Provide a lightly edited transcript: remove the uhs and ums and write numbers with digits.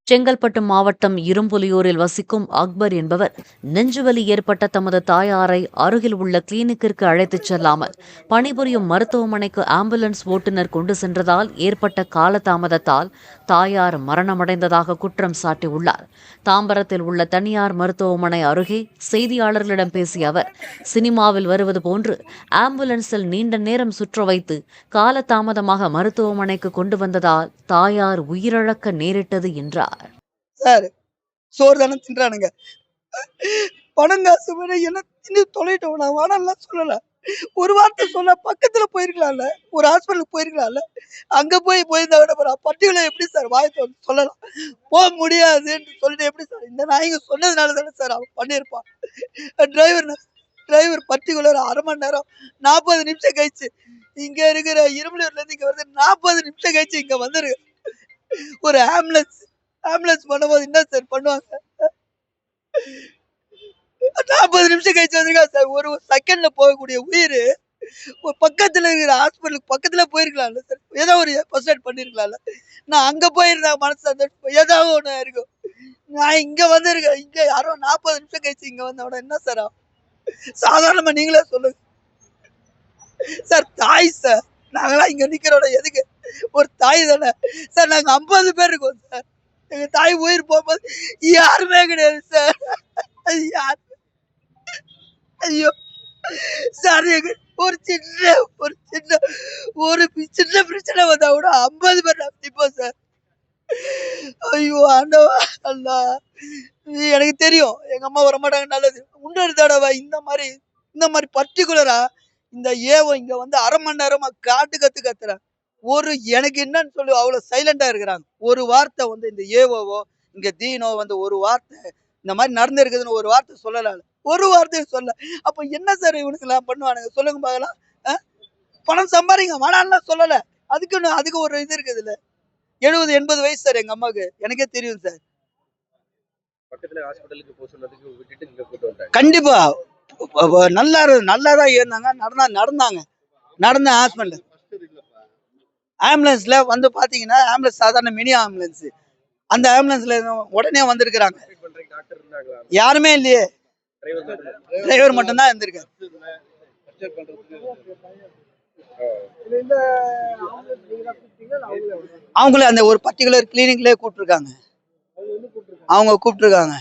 செங்கல்பட்டு மாவட்டம் இரும்புலியூரில் வசிக்கும் அக்பர் என்பவர் நெஞ்சுவலி ஏற்பட்ட தமது தாயாரை அருகில் உள்ள கிளினிக்கிற்கு அழைத்துச் செல்லாமல் பணிபுரியும் மருத்துவமனைக்கு ஆம்புலன்ஸ் ஓட்டுநர் கொண்டு சென்றதால் ஏற்பட்ட காலதாமதத்தால் தாயார் மரணமடைந்ததாக குற்றம் சாட்டியுள்ளார். தாம்பரத்தில் உள்ள தனியார் மருத்துவமனை அருகே செய்தியாளர்களிடம் பேசிய அவர், சினிமாவில் வருவது போன்று ஆம்புலன்ஸில் நீண்ட நேரம் சுற்ற வைத்து காலதாமதமாக மருத்துவமனைக்கு கொண்டு வந்ததால் தாயார் உயிரிழக்க நேரிட்டது என்றார். சார், சோறு தானே தின்றானுங்க. பணம் காசு வேற என்ன தின்னு தொலைட்டோம். நான் வேணாம்லாம் சொல்லல. ஒரு வார்த்தை சொல்ல பக்கத்துல போயிருக்கலாம்ல, ஒரு ஹாஸ்பிட்டலுக்கு போயிருக்கலாம்ல. அங்க போயிருந்தா விட பர்டிகுலர் எப்படி சார் வாய் சொல்லலாம்? போக முடியாதுன்னு சொல்லிட்டு எப்படி சார்? இந்த நாய்ங்க சொன்னதுனால தானே சார் அவன் பண்ணியிருப்பான். டிரைவர் பர்டிகுலர் 1/2 மணி நேரம் 40 நிமிஷம் கழிச்சு இங்க இருக்கிற இருமலூர்ல இருந்து இங்க வருது. 40 நிமிஷம் கழிச்சு இங்க வந்துருக்கு. ஒரு ஆம்புலன்ஸ் பண்ணும்போது என்ன சார் பண்ணுவாங்க? 40 நிமிஷம் கழிச்சு வந்திருக்கா சார். ஒரு செகண்ட்ல போகக்கூடிய உயிர் பக்கத்துல இருக்கிற ஹாஸ்பிட்டலுக்கு பக்கத்துல போயிருக்கலாம்ல சார். ஏதோ ஒரு ஃபர்ஸ்ட் எய்ட் பண்ணிருக்கலாம்ல. நான் அங்க போயிருந்தா மனசு அந்த ஏதாவது ஒண்ணு இருக்கும். நான் இங்க வந்திருக்கேன். இங்க யாரோ 40 நிமிஷம் கழிச்சு இங்க வந்தவன என்ன சார் சாதாரணமா நீங்களே சொல்லுங்க சார். தாய் சார், நாங்களாம் இங்க நிக்கிறோட எதுக்கு? ஒரு தாய் தானே சார். நாங்க 50 பேர் இருக்கோம் சார். எங்க தாய் உயிர் போகும்போது யாருமே கிடையாது சார். யார்? ஐயோ சார், எங்க ஒரு சின்ன பிரச்சனை வந்தா கூட 50 பேர் நிற்போம் சார். ஐயோ ஆண்டவா அல்லா, எனக்கு தெரியும் எங்க அம்மா வரமாட்டாங்க. நல்லது. இன்னொரு தடவை இந்த மாதிரி பர்டிகுலரா இந்த இங்க வந்து 1/2 மணி நேரமா கத்து கத்துறேன். எனக்கு என்னன்னு சொல்லி அவ்வளவு சைலண்டா இருக்கிறாங்க. ஒரு வார்த்தை வந்து இந்த ஏவோவோ இங்க தீனோ வந்து ஒரு வார்த்தை இந்த மாதிரி நடந்திருக்குதுன்னு ஒரு வார்த்தை சொல்லலாம். ஒரு வார்த்தையும் சொல்ல. அப்ப என்ன சார் இவனுக்கு எல்லாம் பண்ணுவானுங்க சொல்லுங்க பாக்கலாம். பணம் சம்பாதிங்க வேணாம்லாம் சொல்லல. அதுக்கு ஒரு இது இருக்குது இல்ல. 70-80 வயசு சார் எங்க அம்மாவுக்கு. எனக்கே தெரியும் சார். கண்டிப்பா நல்லாதான் இருந்தாங்க. நடந்த ஹாஸ்பிட்டல் ஆம்புலன்ஸ்ல வந்து பாத்தீங்கன்னா ஆம்புலன்ஸ் சாதாரண மினி ஆம்புலன்ஸ். அந்த ஆம்புலன்ஸ்ல உடனே வந்திருக்கிறாங்க. யாருமே இல்லையே, டிரைவர் மட்டும் தான் இருந்திருக்காரு. அவங்களே அந்த ஒரு பர்டிகுலர் கிளினிக்லயே கூப்பிட்டுருக்காங்க. அவங்க கூப்பிட்டுருக்காங்க.